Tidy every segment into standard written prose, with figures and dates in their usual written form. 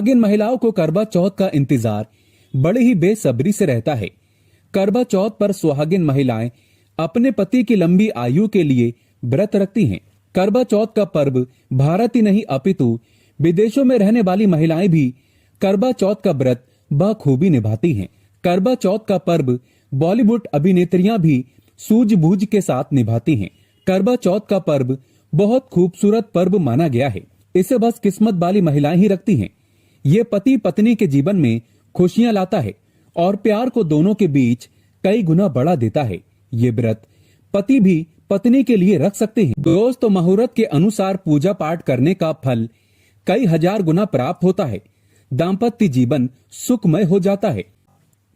सुहागिन महिलाओं को करवा चौथ का इंतजार बड़े ही बेसब्री से रहता है। करवा चौथ पर सुहागिन महिलाएं अपने पति की लंबी आयु के लिए व्रत रखती हैं। करवा चौथ का पर्व भारत ही नहीं अपितु विदेशों में रहने वाली महिलाएं भी करवा चौथ का व्रत बखूबी निभाती हैं। करवा चौथ का पर्व बॉलीवुड अभिनेत्रियां भी सूझबूझ के साथ निभाती हैं। करवा चौथ का पर्व बहुत खूबसूरत पर्व माना गया है। इसे बस किस्मत वाली महिलाएं ही रखती हैं। ये पति पत्नी के जीवन में खुशियां लाता है और प्यार को दोनों के बीच कई गुना बढ़ा देता है। ये व्रत पति भी पत्नी के लिए रख सकते हैं। दोस्तों, मुहूर्त के अनुसार पूजा पाठ करने का फल कई हजार गुना प्राप्त होता है। दाम्पत्य जीवन सुखमय हो जाता है।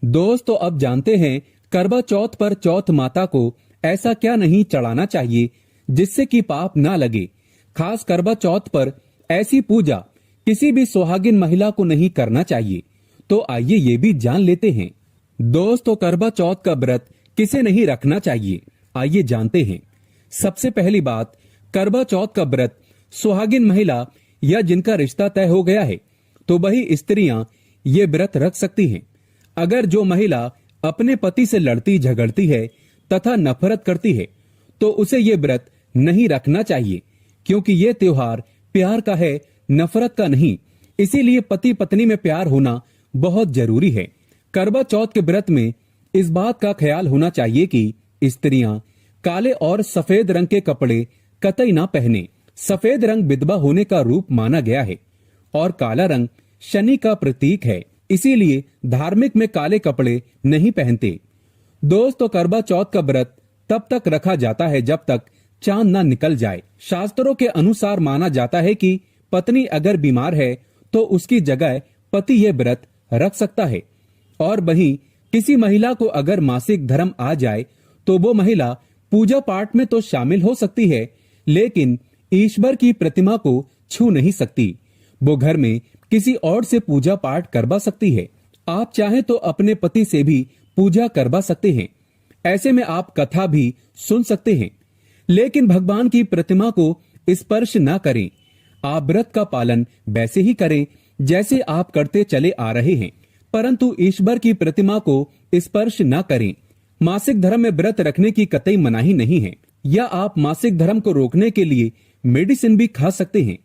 दोस्तों, अब जानते हैं करवा चौथ पर चौथ माता को ऐसा क्या नहीं चढ़ाना चाहिए जिससे कि पाप ना लगे। खास करवा चौथ पर ऐसी पूजा किसी भी सुहागिन महिला को नहीं करना चाहिए। तो आइए ये भी जान लेते हैं। दोस्तों, करवा चौथ का व्रत किसे नहीं रखना चाहिए, आइए जानते हैं। सबसे पहली बात, करवा चौथ का व्रत सुहागिन महिला या जिनका रिश्ता तय हो गया है तो वही स्त्रियां ये व्रत रख सकती हैं। अगर जो महिला अपने पति से लड़ती झगड़ती है तथा नफरत करती है तो उसे ये व्रत नहीं रखना चाहिए, क्योंकि ये त्योहार प्यार का है, नफरत का नहीं। इसीलिए पति पत्नी में प्यार होना बहुत जरूरी है। करवा चौथ के व्रत में इस बात का ख्याल होना चाहिए कि स्त्रियां काले और सफेद रंग के कपड़े कतई ना पहने। सफेद रंग विधवा होने का रूप माना गया है और काला रंग शनि का प्रतीक है। इसीलिए धार्मिक में काले कपड़े नहीं पहनते। दोस्तों, करवा चौथ का व्रत तब तक रखा जाता है जब तक चांद ना निकल जाए। शास्त्रों के अनुसार माना जाता है कि पत्नी अगर बीमार है तो उसकी जगह पति ये व्रत रख सकता है। और वहीं किसी महिला को अगर मासिक धर्म आ जाए तो वो महिला पूजा पाठ में तो शामिल हो सकती है, लेकिन ईश्वर की प्रतिमा को छू नहीं सकती। वो घर में किसी और से पूजा पाठ करवा सकती है। आप चाहें तो अपने पति से भी पूजा करवा सकते हैं। ऐसे में आप कथा भी सुन सकते हैं, लेकिन भगवान की प्रतिमा को स्पर्श ना करें। आप व्रत का पालन वैसे ही करें जैसे आप करते चले आ रहे हैं, परंतु ईश्वर की प्रतिमा को स्पर्श ना करें। मासिक धर्म में व्रत रखने की कतई मनाही नहीं है। या आप मासिक धर्म को रोकने के लिए मेडिसिन भी खा सकते हैं,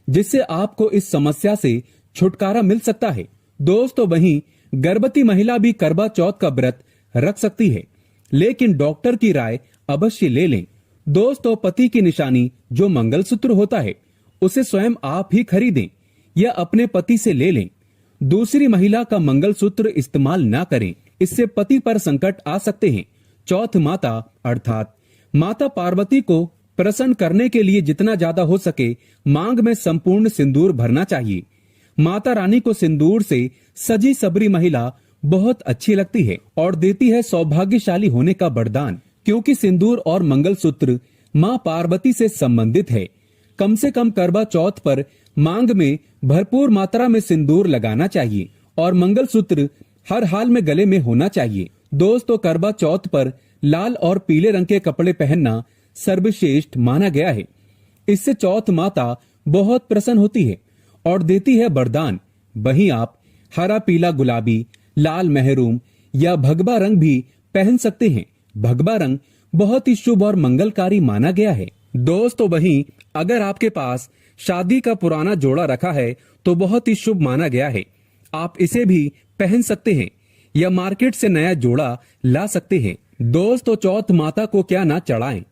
जिससे आपको इस समस्या से छुटकारा मिल सकता है। दोस्तों, वहीं गर्भवती महिला भी करवा चौथ का व्रत रख सकती है, लेकिन डॉक्टर की राय अवश्य ले लें। दोस्तों, पति की निशानी जो मंगलसूत्र होता है उसे स्वयं आप ही खरीदें या अपने पति से ले लें। दूसरी महिला का मंगलसूत्र इस्तेमाल ना करें, इससे पति पर संकट आ सकते हैं। चौथ माता अर्थात माता पार्वती को प्रसन्न करने के लिए जितना ज्यादा हो सके मांग में संपूर्ण सिंदूर भरना चाहिए। माता रानी को सिंदूर से सजी सबरी महिला बहुत अच्छी लगती है और देती है सौभाग्यशाली होने का वरदान, क्योंकि सिंदूर और मंगलसूत्र माँ पार्वती से संबंधित है। कम से कम करवा चौथ पर मांग में भरपूर मात्रा में सिंदूर लगाना चाहिए और मंगलसूत्र हर हाल में गले में होना चाहिए। दोस्तों, करवा चौथ पर लाल और पीले रंग के कपड़े पहनना सर्वश्रेष्ठ माना गया है। इससे चौथ माता बहुत प्रसन्न होती है और देती है वरदान। वहीं आप हरा, पीला, गुलाबी, लाल, मेहरून या भगवा रंग भी पहन सकते हैं। भगवा रंग बहुत ही शुभ और मंगलकारी माना गया है। दोस्तों, वहीं अगर आपके पास शादी का पुराना जोड़ा रखा है तो बहुत ही शुभ माना गया है। आप इसे भी पहन सकते हैं या मार्केट से नया जोड़ा ला सकते हैं। दोस्तों, चौथ माता को क्या ना चढ़ाएं।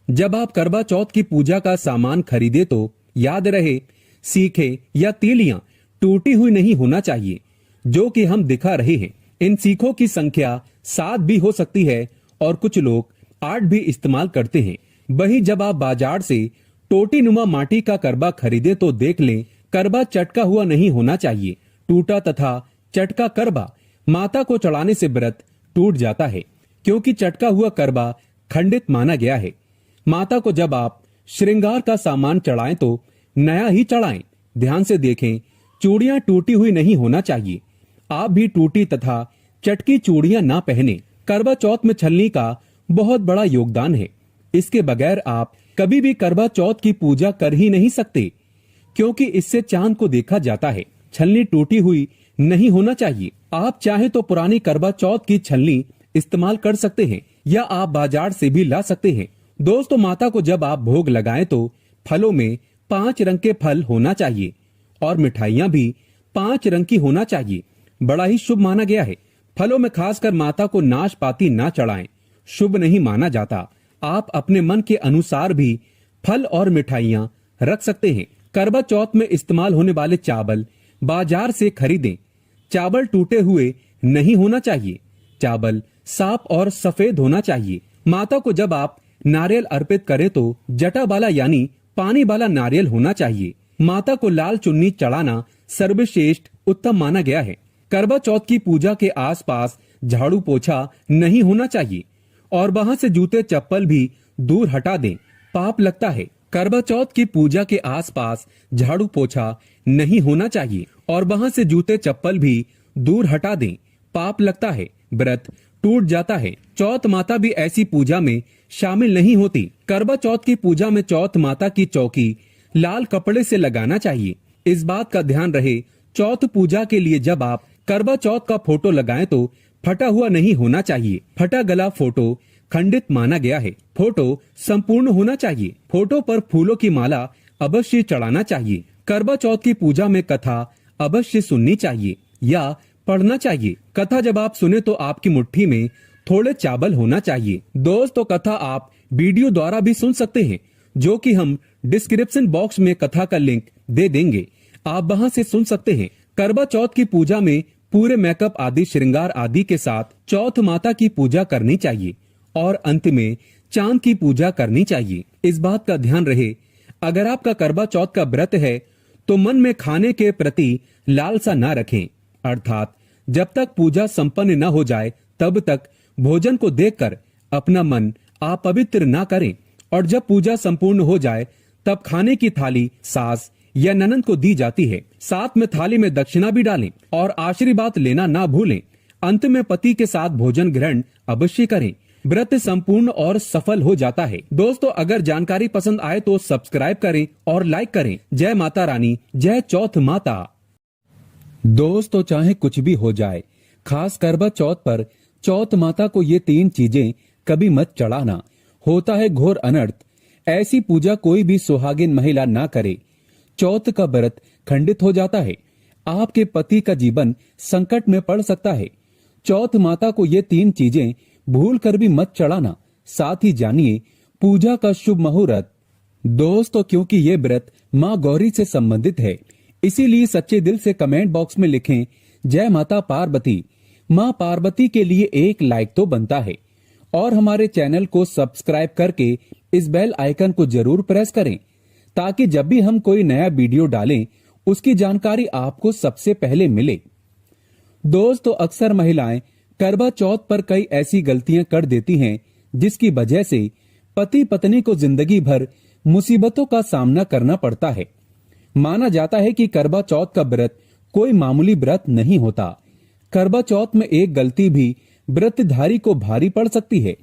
जब आप करवा चौथ की पूजा का सामान खरीदे तो याद रहे, सीखे या तीलियां टूटी हुई नहीं होना चाहिए, जो कि हम दिखा रहे हैं। इन सीखों की संख्या 7 भी हो सकती है और कुछ लोग 8 भी इस्तेमाल करते हैं। वहीं जब आप बाजार से टोटी नुमा माटी का करवा खरीदे तो देख लें, करवा चटका हुआ नहीं होना चाहिए। टूटा तथा चटका करवा माता को चढ़ाने से व्रत टूट जाता है, क्योंकि चटका हुआ करवा खंडित माना गया है। माता को जब आप श्रृंगार का सामान चढ़ाएं तो नया ही चढ़ाएं। ध्यान से देखें, चूड़ियां टूटी हुई नहीं होना चाहिए। आप भी टूटी तथा चटकी चूड़ियां ना पहने। करवा चौथ में छलनी का बहुत बड़ा योगदान है। इसके बगैर आप कभी भी करवा चौथ की पूजा कर ही नहीं सकते, क्योंकि इससे चांद को देखा जाता है। छलनी टूटी हुई नहीं होना चाहिए। आप चाहे तो पुरानी करवा चौथ की छलनी इस्तेमाल कर सकते हैं या आप बाजार से भी ला सकते हैं। दोस्तों, माता को जब आप भोग लगाएं तो फलों में 5 रंग के फल होना चाहिए और मिठाइयां भी 5 रंग की होना चाहिए। बड़ा ही शुभ माना गया है। फलों में खासकर माता को नाशपाती ना चढ़ाएं, शुभ नहीं माना जाता। आप अपने मन के अनुसार भी फल और मिठाइयां रख सकते हैं। करवा चौथ में इस्तेमाल होने वाले चावल बाजार से खरीदें। चावल टूटे हुए नहीं होना चाहिए। चावल साफ और सफेद होना चाहिए। माता को जब आप नारियल अर्पित करें तो जटा वाला यानी पानी वाला नारियल होना चाहिए। माता को लाल चुन्नी चढ़ाना सर्वश्रेष्ठ उत्तम माना गया है। करवा चौथ की पूजा के आसपास झाड़ू पोछा नहीं होना चाहिए और वहां से जूते चप्पल भी दूर हटा दें, पाप लगता है। करवा चौथ की पूजा के आसपास झाड़ू पोछा नहीं होना चाहिए और वहां से जूते चप्पल भी दूर हटा दें, पाप लगता है। व्रत टूट जाता है। चौथ माता भी ऐसी पूजा में शामिल नहीं होती। करवा चौथ की पूजा में चौथ माता की चौकी लाल कपड़े से लगाना चाहिए। इस बात का ध्यान रहे, चौथ पूजा के लिए जब आप करवा चौथ का फोटो लगाएं तो फटा हुआ नहीं होना चाहिए। फटा गला फोटो खंडित माना गया है। फोटो संपूर्ण होना चाहिए। फोटो पर फूलों की माला अवश्य चढ़ाना चाहिए। करवा चौथ की पूजा में कथा अवश्य सुननी चाहिए या पढ़ना चाहिए। कथा जब आप सुने तो आपकी मुट्ठी में थोड़े चावल होना चाहिए। दोस्तों, कथा आप वीडियो द्वारा भी सुन सकते हैं, जो कि हम डिस्क्रिप्शन बॉक्स में कथा का लिंक दे देंगे, आप वहां से सुन सकते हैं। करवा चौथ की पूजा में पूरे मेकअप आदि श्रृंगार आदि के साथ चौथ माता की पूजा करनी चाहिए और अंत में चांद की पूजा करनी चाहिए। इस बात का ध्यान रहे, अगर आपका करवा चौथ का व्रत है तो मन में खाने के प्रति लालसा न रखें, अर्थात जब तक पूजा संपन्न न हो जाए तब तक भोजन को देखकर अपना मन आप पवित्र ना करें और जब पूजा संपूर्ण हो जाए तब खाने की थाली सास या ननद को दी जाती है। साथ में थाली में दक्षिणा भी डालें और आशीर्वाद लेना ना भूलें। अंत में पति के साथ भोजन ग्रहण अवश्य करें। व्रत संपूर्ण और सफल हो जाता है। दोस्तों, अगर जानकारी पसंद आए तो सब्सक्राइब करें और लाइक करें। जय माता रानी, जय चौथ माता। दोस्तों, चाहे कुछ भी हो जाए, खास करवा चौथ पर चौथ माता को ये 3 चीजें कभी मत चढ़ाना, होता है घोर अनर्थ। ऐसी पूजा कोई भी सुहागिन महिला ना करे। चौथ का व्रत खंडित हो जाता है। आपके पति का जीवन संकट में पड़ सकता है। चौथ माता को ये 3 चीजें भूल कर भी मत चढ़ाना। साथ ही जानिए पूजा का शुभ मुहूर्त। दोस्तों, क्योंकि ये व्रत माँ गौरी से संबंधित है, इसीलिए सच्चे दिल से कमेंट बॉक्स में लिखें जय माता पार्वती। माँ पार्वती के लिए एक लाइक तो बनता है और हमारे चैनल को सब्सक्राइब करके इस बेल आइकन को जरूर प्रेस करें, ताकि जब भी हम कोई नया वीडियो डालें उसकी जानकारी आपको सबसे पहले मिले। दोस्तों, अक्सर महिलाएं करवा चौथ पर कई ऐसी गलतियां कर देती हैं जिसकी वजह से पति पत्नी को जिंदगी भर मुसीबतों का सामना करना पड़ता है। माना जाता है कि करवा चौथ का व्रत कोई मामूली व्रत नहीं होता। करवा चौथ में एक गलती भी व्रतधारी को भारी पड़ सकती है।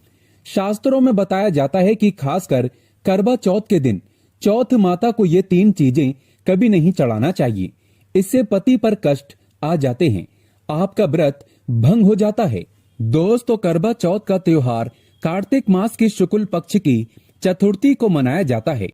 शास्त्रों में बताया जाता है कि खासकर करवा चौथ के दिन चौथ माता को ये 3 चीजें कभी नहीं चढ़ाना चाहिए। इससे पति पर कष्ट आ जाते हैं, आपका व्रत भंग हो जाता है। दोस्तों, करवा चौथ का त्योहार कार्तिक मास की शुक्ल पक्ष की चतुर्थी को मनाया जाता है।